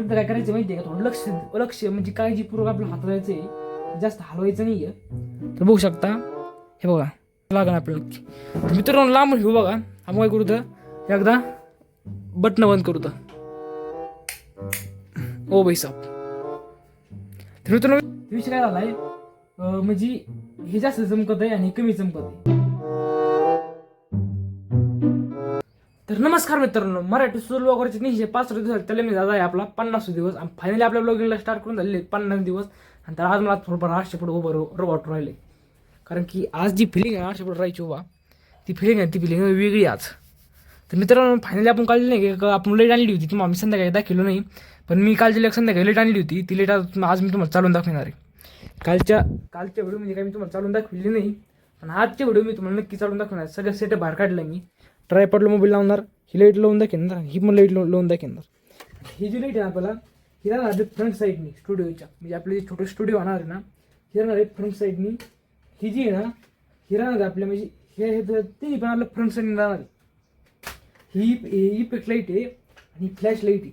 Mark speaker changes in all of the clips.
Speaker 1: आपल्याला काय करायचं माहिती आहे का, थोडं लक्ष लक्ष म्हणजे काळजीपूर्वक आपलं हाताळायचं आहे, जास्त हलवायचं नाही आहे. तर बघू शकता, हे बघा लागण आपल्याला. तर मित्रांनो लांब घेऊ बघा. आपण काय करू तर एकदा बटन बंद करू तर ओ भाई साहेब. तर मित्रांनो विषय काय झालाय, म्हणजे हे जास्त चमकत आहे आणि कमी चमकत आहे. तर नमस्कार मित्रांनो, मराठी सोलो वगैरे 365 दिवस त्याला मी दादा आहे आपला 50 दिवस. आणि फायनली आपल्या ब्लॉगिंगला स्टार्ट करून झालेले 50 दिवस. आणि तर आज मला थोडंफार 800 फूट उभं वाटून राहिले, कारण की आज जी फिलिंग आहे 800 फूट राहायची उभा, ती फिलिंग आहे, ती फिलिंग वेगळी आज. तर मित्रांनो फायनली आपण काढली नाही की आपण लेट आणली होती, तुम्हाला मी संध्याकाळी दाखवलं नाही, पण मी कालची संध्याकाळी लेट आणली होती. ती लेट आज मी तुम्हाला चालून दाखवणार आहे. कालच्या व्हिडिओ म्हणजे काय मी तुम्हाला चालून दाखवली नाही, पण आजच्या व्हिडिओ मी तुम्हाला नक्की चालून दाखवणार. सगळं सेटअप बाहेर काढलं मी, ट्रायपॉडला मोबाईल लावणार, ही लाईट लावून दाखवणार, ही पण लाईट लावून दाखवणार. ही जी लाईट आहे आपल्याला ही राहणार फ्रंट साईडनी स्टुडिओच्या, म्हणजे आपले जे छोटं स्टुडिओ होणार आहे ना, ही राहणार आहे फ्रंट साईडनी. ही जी आहे ना ही राहणार आहे आपल्या, म्हणजे हे तिन्ही पण आपलं फ्रंट साईडनी राहणार आहे. ही इफेक्ट लाईट आहे आणि फ्लॅश लाईट आहे.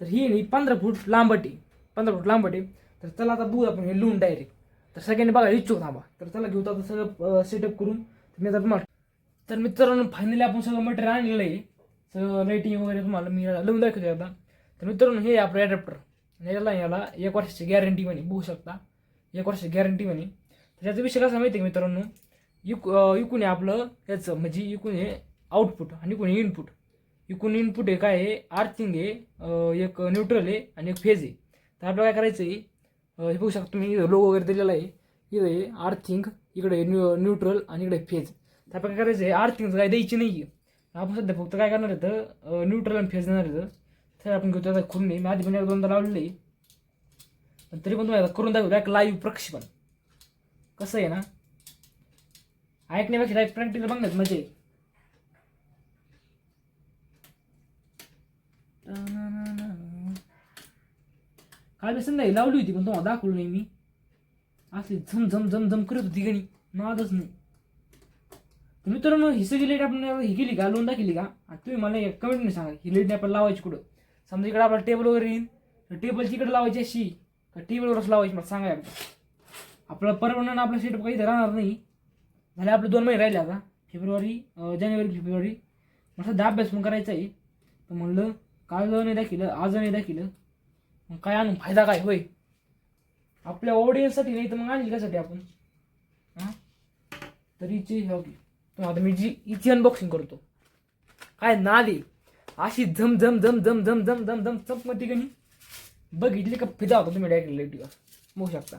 Speaker 1: तर ही आहे 15 फूट लांबट आहे, 15 फूट लांबट आहे. तर चला आता बघू आपण हे लिहून डायरेक्ट. तर सगळ्यांनी बघा इच्छुक थांबा. तर चला घेऊ आता सगळं सेटअप करून. मी आता तुम्हाला, तर मित्रांनो फायनली आपण सगळं मटेरियल आणलेलं आहे, सगळं लाईटिंग वगैरे तुम्हाला मी लावून दाखवतो आता. तर मित्रांनो हे आपलं ॲडॅप्टर, याला 1 वर्षाची गॅरंटी म्हणे, बघू शकता 1 वर्षाची गॅरंटी म्हणे. तर त्याचा विषय कसा माहिती आहे मित्रांनो, इकून आहे आपलं याचं, म्हणजे इकून आहे आउटपुट आणि इकून इनपुट. इकून इनपुट आहे काय आहे, आर्थिंग आहे, एक न्यूट्रल आहे आणि एक फेज आहे. तर आपल्याला काय करायचं आहे, हे बघू शकता तुम्ही लोगो वगैरे दिलेला आहे. इकडे आहे आर्थिंग, इकडे न्यूट्रल आणि इकडे फेज. तर आपल्याला काय करायचं आहे, आर्थिंग काय द्यायची नाही आहे. आपण सध्या फक्त काय करणार आहे तर न्यूट्रल आणि फेज देणार आहे. तर आपण घेतो आता करून मी आधी पण 1-2दा लावलेलं आहे, पण तरी पण तुम्हाला करून दाखवतो एक लाईव्ह प्रक्षेपण कसं आहे ना. ऐकण्यापेक्षा डायरेक्ट प्रॅक्टिकल बघण्यात मजा आहे. काल मी संध्याकाळी लावली होती, पण तुम्हाला दाखवलं नाही मी. असली झम झम झम झम करत होती गणी, नादच नाही. तर मित्रांनो ही सगळी लाईट आपण ही केली का, लावून दाखवली का, तुम्ही मला एक कमेंटने सांगा ही लाईट आपल्याला लावायची कुठं. समजा इकडे आपला टेबल वगैरे येईल, तर टेबलची इकडे लावायची अशी का टेबलवरच लावायची, मला सांगा एकदा. आपल्याला परवडणं आपला सेटअप काही राहणार नाही. झाले आपले 2 महिने राहिले आता, जानेवारी-फेब्रुवारी. मला सध्या अभ्यास पण करायचा आहे. तर म्हणलं काल नाही दाखिलं, आज नाही दाखिलं, मग काय आणून फायदा काय होय आपल्या ऑडियन्ससाठी, नाही तर मग आणली कशासाठी आपण. हां तर हिची आता मी हिची अनबॉक्सिंग करतो. काय नाली अशी झम झम झम झम झम झम झम झम चमकती गणी, बघितली का फिदा होता तुम्ही डायरेक्ट लाईटीवर, बघू शकता.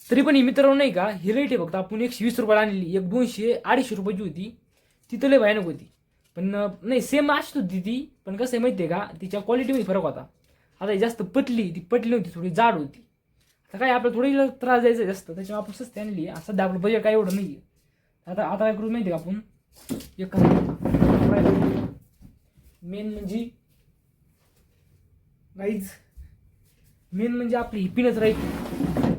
Speaker 1: तरी पण ही मित्रांनो नाही का, ही लाईट आहे फक्त आपण 120 रुपयाला आणलेली. एक 200-250 रुपयाची होती, ती तर लय भयानक होती. पण नाही सेम अशीच होती ती, पण कसं आहे माहिती आहे का, तिच्या क्वालिटीमध्ये फरक होता. आता जास्त पतली नव्हती, थोडी जाड होती. आता काय आपल्याला थोडी त्रास द्यायचा जास्त, त्याच्यामुळे आपण स्वस्त आणली. सध्या आपलं बजेट काय एवढं नाही आहे. आता काय करू माहिती आहे का आपण, एक मेन म्हणजे आपली ही पिनच राहील.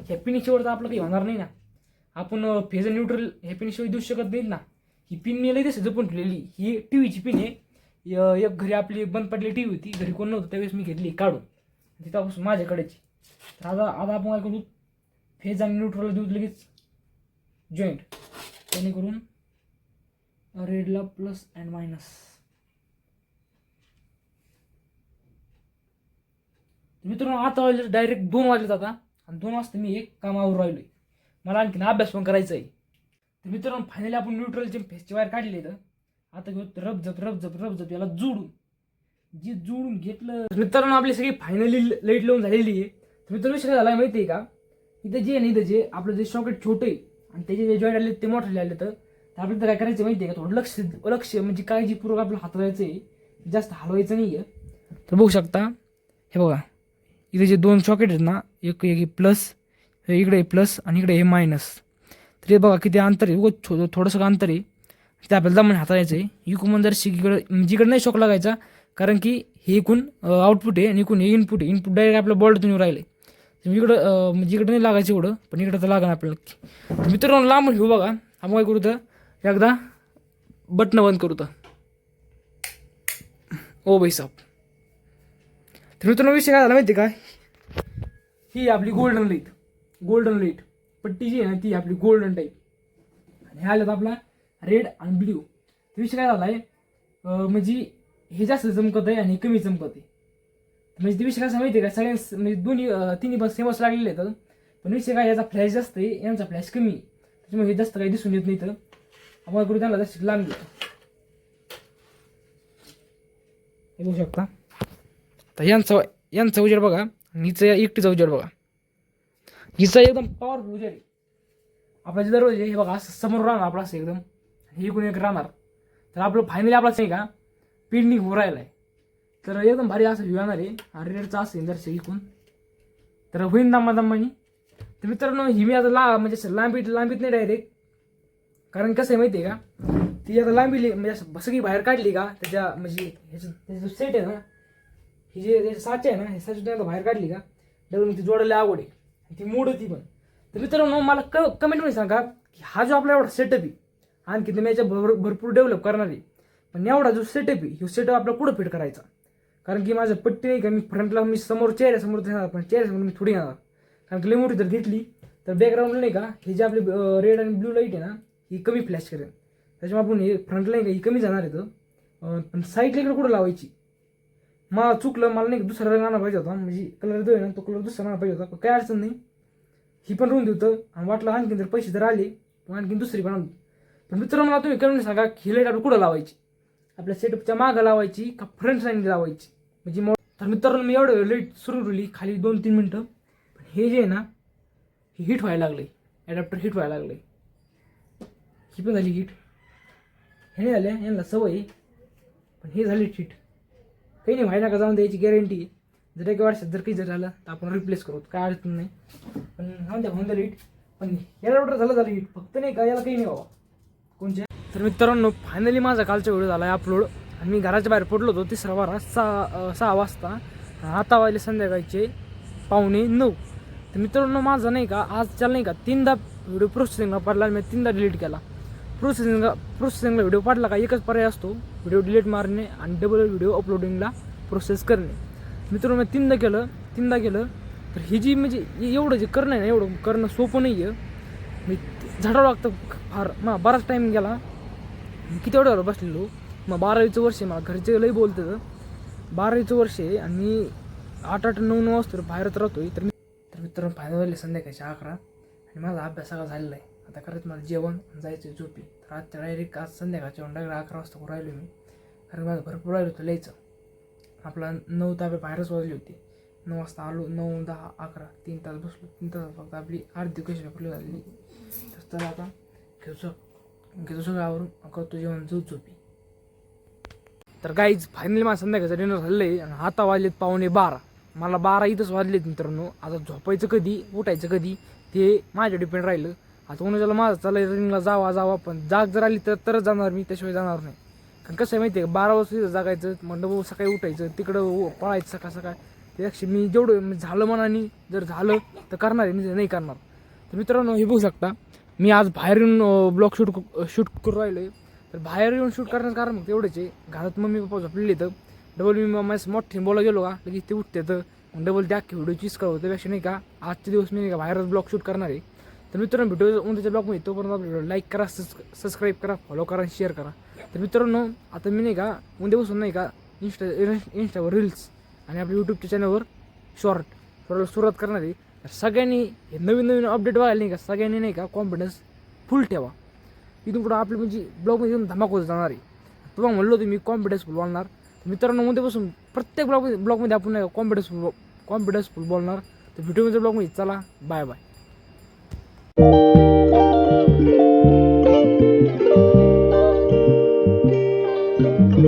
Speaker 1: ह्या पिनीशिवाय तर आपलं काही होणार नाही ना. आपण फेज न्यूट्रल ह्या पिनीशिवाय देऊ शकत नाही ना. ही पिन मी लगेच जपून ठेवलेली. ही टीव्हीची पिन आहे. एक घरी आपली बंद पडलेली टीव्ही होती, घरी कोण नव्हतं त्यावेळेस मी घेतली काढून, तिथं माझ्याकडेची. तर आता आपण काय करू, फेज आणि न्यूट्रल देऊ लगेच जॉईंट, जेणेकरून रेडला प्लस अँड मायनस. मित्रांनो आता वाजले डायरेक्ट 2 वाजलेत आता, आणि 2 वाजता मी एक कामावर राहिलोय. मला आणखीन अभ्यास पण करायचा आहे. तर मित्रांनो फायनली आपण न्यूट्रलचे फेसचे वायर काढले. तर आता घेऊ रबजप याला जोडून घेतलं. मित्रांनो आपली सगळी फायनली लाईट लावून झालेली आहे. तर मित्रांनो विषय झाला माहिती आहे का, इथं जे नाही, इथं जे आपलं जे सॉकेट छोटं आहे आणि त्याचे जे जॉईंट आले ते मोठे आले. तर आपल्याला काय करायचं माहिती आहे का, थोडं लक्ष म्हणजे काळजीपूर्वक आपलं हाताळायचं आहे, जास्त हलवायचं नाही आहे. तर बघू शकता हे बघा, इथे जे 2 सॉकेट आहेत ना, एक प्लस, इकडे प्लस आणि इकडे हे मायनस. तर हे बघा किती अंतर आहे, थोडंसं अंतर आहे. ते आपल्याला दमन हाताळायचं आहे. इकडून जर जिकडे नाही शॉक लागायचा, कारण की हे इकून आउटपुट आहे आणि इकून हे इनपुट आहे. इनपुट डायरेक्ट आपल्या बॉल्टून राहिले. इकडं म्हणजे इकडं नाही लागायचं एवढं, पण इकडं तर लागणार आपल्याला. तर मित्रांनो लांब घेऊ बघा. आपण काय करू तर एकदा बटन बंद करू तर ओ भाई साहेब. तर मित्रांनो विषय काय झाला माहिती का, ही आपली गोल्डन लाईट पट्टी जी आहे ना ती आपली गोल्डन टाईप, आणि ह्या आल्यात आपला रेड आणि ब्ल्यू. विषय काय झाला आहे, म्हणजे हे जास्त चमकत आहे आणि कमी चमकत आहे. म्हणजे ते विषय कसा माहिती आहे का, सगळ्यांना म्हणजे दोन्ही तिन्ही पण सेमच लागलेले आहेत. पण विषय काय, याचा फ्लॅश जास्त आहे, यांचा फ्लॅश कमी, त्याच्यामुळे हे जास्त काही दिसून येत नाही. तर आपण करू त्यांना जास्त लांब घेतो, हे बघू शकता. तर यांचा उजेड बघा, हिचं एकटीचा उजेड बघा, हिचा एकदम पॉवरफुल उजेड आहे. आपला जे दरवाजे हे बघा असं समोर राहणार आपला, असं एकदम हे इकडून एक राहणार. तर आपलं फायनली आपलाच नाही का पिंडिंग हो राहिला आहे. तर एकदम भारी असं व्ह्यू येणार आहे. आणि रेडचा असेल जर इकून तर होईन दम्मानी. तर मित्रांनो ही मी आता म्हणजे लांबीत नाही डायरेक्ट, कारण कसं आहे माहिती आहे का, ती आता लांबी म्हणजे असं सगळी बाहेर काढली का त्याच्या म्हणजे त्याचा जो सेट आहे ना, ही जे त्याचे साचे आहे ना, हे साचे बाहेर काढली का डबल ती जोडायला आवड आहे, ती मोड होती पण. तर मित्रांनो मला कमेंटमध्ये सांगा की हा जो आपला एवढा सेटअप आहे, आणखी तुम्ही याच्या भरपूर डेव्हलप करणार आहे, पण एवढा जो सेटअप आहे ह्यो सेटअप आपला कुठं फिट करायचा. कारण की माझं पट्टी नाही का, मी फ्रंटला मी समोर चेहऱ्यासमोर येणार, पण चेहऱ्यासमोर मी थोडी येणार. कारण की मोठी जर घेतली तर बॅकग्राऊंडला नाही का ही जी आपली रेड आणि ब्ल्यू लाईट आहे ना, ही कमी फ्लॅश करेल. त्याच्यामुळे आपण हे फ्रंटला नाही का ही कमी जाणार आहे. पण साईडला इकडे कुठं लावायची, मला चुकलं, मला नाही दुसरा रंग आणा पाहिजे होता, म्हणजे कलर जो आहे ना तो कलर दुसरा आणा पाहिजे होता. काय अडचण नाही, ही पण रुंदी होतं. आणि वाटलं आणखीन जर पैसे जर आले तर आणखीन दुसरी पण आणतो. पण मित्रांनो मला तुम्ही करून सांगा ही लाईट आपण कुठं लावायची, आपल्या सेटअपच्या मागं लावायची का फ्रंट साईडला लावायची म्हणजे. तर मित्रांनो मी एवढं लाईट सुरू ठेवली खाली 2-3 मिनटं, पण हे जे आहे ना हे हिट व्हायला लागले, ॲडॅप्टर हिट व्हायला लागले. ही पण झाली हिट, हे नाही झाल्या यांना सवय, पण हे झाली हिट. काही नाही व्हायला का जाऊन द्यायची गॅरंटी आहे. जर एका वर्षात जर काही जर झालं तर आपण रिप्लेस करू, काय अडचण नाही. पण होऊन झालं हिट, पण याला ऑर्डर झालं हिट, फक्त नाही का याला काही नाही व्हावं कोणच्या. तर मित्रांनो फायनली माझा कालचा व्हिडिओ झाला आहे अपलोड, आणि मी घराच्या बाहेर पडलो होतो तिसरा वारा 6 वाजता. आता वाजले संध्याकाळचे 8:45. तर मित्रांनो माझा नाही का आजच्याला नाही का 3दा व्हिडिओ प्रोसेसिंगला पडला, मी 3दा डिलीट केला. प्रोसेसिंगला व्हिडिओ पडला का एकच पर्याय असतो, व्हिडिओ डिलीट मारणे आणि डबल व्हिडिओ अपलोडिंगला प्रोसेस करणे. मित्रांनो मी 3दा केलं. तर ही जी म्हणजे एवढं जे करणं आहे ना, एवढं करणं सोपं नाही आहे. मी झाडावं लागतं फार, मग बराच टाईम गेला. किती एवढं बसलेलो, मग 12वीचं वर्ष आहे, मला घरचे लई बोलतं. 12वीचं वर्ष आहे आणि मी 8-9 वाजता बाहेरच राहतोय. तर मित्रांनो फायदा झाले संध्याकाळचे 11 आणि माझा अभ्यास सगळा झालेला आहे. आता करत मला जेवण जायचं झोपी. तर आजच्या डायरेक्ट आज संध्याकाळच्या 11 वाजता राहिलो मी, कारण माझं भरपूर राहिलं होतं लिहायचं. आपला 9 ताबे बाहेरच वाजली होती. 9 वाजता आलो, 9, 10, 11 3 तास बसलो. 3 तास फक्त आपली अर्धी क्वेश्चन पेपर झाली. तर आता घेतो सगळं आवरून करतो जेवण, झोपी. तर गाईज फायनली माझं संध्याकाळचं डिनर झालं आहे आणि आता वाजलेत 11:15. मला 12 इथंच वाजलेत मित्रांनो. आता झोपायचं कधी उठायचं कधी ते माझ्या डिपेंड राहिलं. आता उन्हाळ्याला माझं चालायचं रनिंगला जावा, पण जाग जर आली तरच जाणार मी, त्याशिवाय जाणार नाही. कारण कसं आहे माहिती आहे का, 12 वाजता तिथं जागायचं, मग सकाळी उठायचं, तिकडं पळायचं सकाळ त्यापेक्षा मी जेवढं झालं मनाने जर झालं तर करणार आहे, नाही करणार. तर मित्रांनो हे बघू शकता मी आज बाहेर येऊन ब्लॉग शूट करून राहिलो आहे. तर बाहेर येऊन शूट करण्याचं कारण मग तेवढेच आहे, घरात मम्मी पप्पा झोपलेले तर डबल मी माझं मोठे बोला गेलो का लगेच ते उठते, तर डबल त्या अख्खी व्हिडिओ चीज करतो. त्यापेक्षा नाही का आजचे दिवस मी नाही का बाहेरच ब्लॉग शूट करणार आहे. तर मित्रांनो व्हिडिओ उद्याच्या ब्लॉगमध्ये तोपर्यंत आपल्या व्हिडिओ लाईक करा, सबस्क्राईब करा, फॉलो करा आणि शेअर करा. तर मित्रांनो आता मी नाही का उद्यापासून नाही का इंस्टावर रील्स आणि आपल्या यूट्यूबच्या चॅनलवर शॉर्टला सुरुवात करणार आहे. तर सगळ्यांनी हे नवीन अपडेट बघायला नाही का, सगळ्यांनी नाही का कॉन्फिडन्स फुल ठेवा. इथून पुढं आपली म्हणजे ब्लॉगमध्ये येऊन धमाक होत जाणार आहे. तुम्हाला म्हणलो होतं मी कॉन्फिडन्स फुल बोलणार. तर मित्रांनो उद्यापासून प्रत्येक ब्लॉगमध्ये आपण नाही का कॉन्फिडन्स फुल बोलणार. तर व्हिडिओमध्ये ब्लॉगमध्ये चला, बाय बाय.